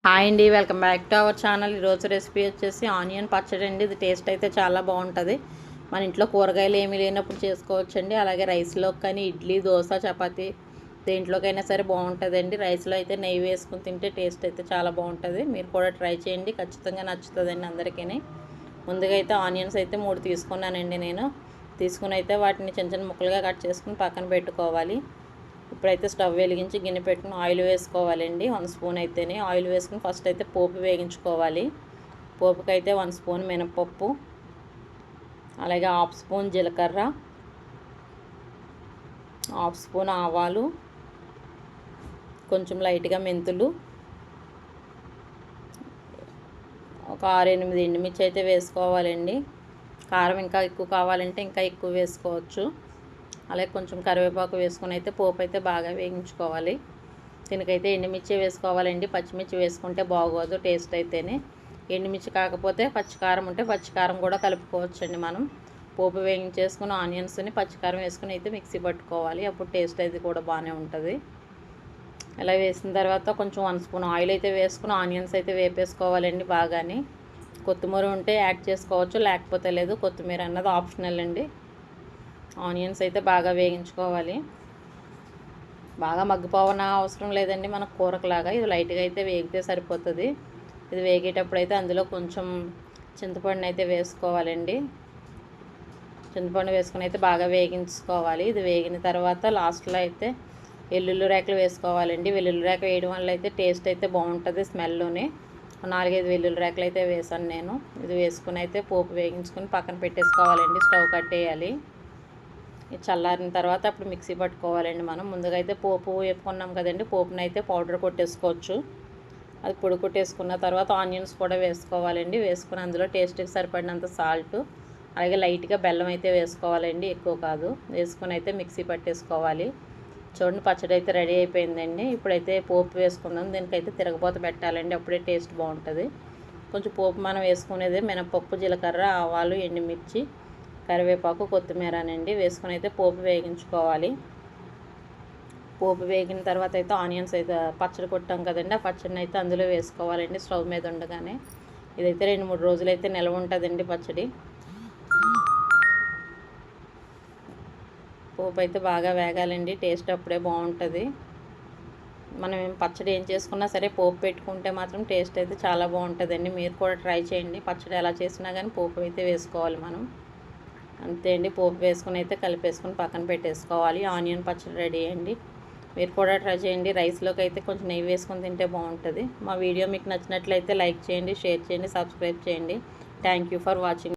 Hi అండి, welcome back to our channel. ఈరోజు recipe వచ్చేసి ఆనియన్ పచ్చడి అండి. ఇది టేస్ట్ అయితే చాలా బాగుంటుంది. మన ఇంట్లో కూరగాయలు ఏమీ లేనప్పుడు చేసుకోవచ్చండి. అలాగే రైస్లోకి కానీ ఇడ్లీ, దోశ, చపాతీ దేంట్లోకైనా సరే బాగుంటుందండి. రైస్లో అయితే నెయ్యి వేసుకుని తింటే టేస్ట్ అయితే చాలా బాగుంటుంది. మీరు కూడా ట్రై చేయండి, ఖచ్చితంగా నచ్చుతుందండి అందరికీ. ముందుగా అయితే ఆనియన్స్ అయితే 3 తీసుకున్నానండి. నేను తీసుకుని అయితే వాటిని చిన్న చిన్న ముక్కలుగా కట్ చేసుకుని పక్కన పెట్టుకోవాలి. ఇప్పుడైతే స్టవ్ వెలిగించి గిన్నె పెట్టుకుని ఆయిల్ వేసుకోవాలండి. 1 స్పూన్ అయితేనే ఆయిల్ వేసుకుని ఫస్ట్ అయితే పోపు వేగించుకోవాలి. పోపుకైతే 1 స్పూన్ మినపప్పు, అలాగే 1/2 స్పూన్ జీలకర్ర, 1/2 స్పూన్ ఆవాలు, కొంచెం లైట్గా మెంతులు, ఒక 6-8 ఎండుమిర్చి అయితే వేసుకోవాలండి. కారం ఇంకా ఎక్కువ కావాలంటే ఇంకా ఎక్కువ వేసుకోవచ్చు. అలాగే కొంచెం కరివేపాకు వేసుకుని అయితే పోపు అయితే బాగా వేయించుకోవాలి. దీనికైతే ఎండుమిర్చి వేసుకోవాలండి. పచ్చిమిర్చి వేసుకుంటే బాగోదు టేస్ట్ అయితేనే. ఎండుమిర్చి కాకపోతే పచ్చికారం ఉంటే పచ్చికారం కూడా కలుపుకోవచ్చండి. మనం పోపు వేయించేసుకుని ఆనియన్స్ని పచ్చికారం వేసుకుని అయితే మిక్సీ పట్టుకోవాలి. అప్పుడు టేస్ట్ అయితే కూడా బాగానే ఉంటుంది. ఇలా వేసిన తర్వాత కొంచెం 1 స్పూన్ ఆయిల్ అయితే వేసుకుని ఆనియన్స్ అయితే వేపేసుకోవాలండి బాగాని. కొత్తిమీర ఉంటే యాడ్ చేసుకోవచ్చు, లేకపోతే లేదు. కొత్తిమీర అన్నది ఆప్షనల్ అండి. ఆనియన్స్ అయితే బాగా వేగించుకోవాలి. బాగా మగ్గిపోవన అవసరం లేదండి మన కూరకులాగా. ఇది లైట్గా అయితే వేగితే సరిపోతుంది. ఇది వేగేటప్పుడు అయితే అందులో కొంచెం చింతపండు అయితే వేసుకోవాలండి. చింతపండు వేసుకుని అయితే బాగా వేగించుకోవాలి. ఇది వేగిన తర్వాత లాస్ట్లో అయితే వెల్లుల్లి రేకలు వేసుకోవాలండి. వెల్లుల్లి రేక వేయడం వల్ల అయితే టేస్ట్ అయితే బాగుంటుంది. స్మెల్లోనే 4-5 వెల్లుల్లి రేకలు అయితే వేసాను నేను. ఇది వేసుకుని అయితే పోపు వేగించుకొని పక్కన పెట్టేసుకోవాలండి. స్టవ్ కట్టేయాలి. చల్లారిన తర్వాత అప్పుడు మిక్సీ పట్టుకోవాలండి. మనం ముందుగా అయితే పోపు వేపుకున్నాం కదండి, పోపుని అయితే పౌడర్ కొట్టేసుకోవచ్చు. అది పొడి కొట్టేసుకున్న తర్వాత ఆనియన్స్ కూడా వేసుకోవాలండి. వేసుకుని అందులో టేస్ట్కి సరిపడినంత సాల్ట్, అలాగే లైట్గా బెల్లం అయితే వేసుకోవాలండి, ఎక్కువ కాదు. వేసుకుని అయితే మిక్సీ పట్టేసుకోవాలి. చూడండి, పచ్చడి అయితే రెడీ అయిపోయిందండి. ఇప్పుడైతే పోపు వేసుకుందాం. దీనికైతే తిరగబోత పెట్టాలండి, అప్పుడే టేస్ట్ బాగుంటుంది. కొంచెం పోపు మనం వేసుకునేది మినపప్పు, జీలకర్ర, ఆవాలు, ఎండుమిర్చి, కరివేపాకు, కొత్తిమీరనండి వేసుకుని అయితే పోపు వేగించుకోవాలి. పోపు వేగిన తర్వాత అయితే ఆనియన్స్ అయితే పచ్చడి కొట్టాం కదండి, ఆ పచ్చడిని అయితే అందులో వేసుకోవాలండి స్టవ్ మీద ఉండగానే. ఇదైతే 2-3 రోజులు అయితే నిల్వ ఉంటుందండి పచ్చడి. పోపు అయితే బాగా వేగాలండి, టేస్ట్ అప్పుడే బాగుంటుంది. మనం పచ్చడి ఏం చేసుకున్నా సరే పోపు పెట్టుకుంటే మాత్రం టేస్ట్ అయితే చాలా బాగుంటుందండి. మీరు కూడా ట్రై చేయండి. పచ్చడి ఎలా చేసినా కానీ పోపు అయితే వేసుకోవాలి మనం. అంతే అండి, పోపు వేసుకుని అయితే కలిపేసుకుని పక్కన పెట్టేసుకోవాలి. ఆనియన్ పచ్చడి రెడీ అండి. మీరు కూడా ట్రై చేయండి. రైస్లోకి అయితే కొంచెం నెయ్యి వేసుకొని తింటే బాగుంటుంది. మా వీడియో మీకు నచ్చినట్లయితే లైక్ చేయండి, షేర్ చేయండి, సబ్స్క్రైబ్ చేయండి. Thank you for watching.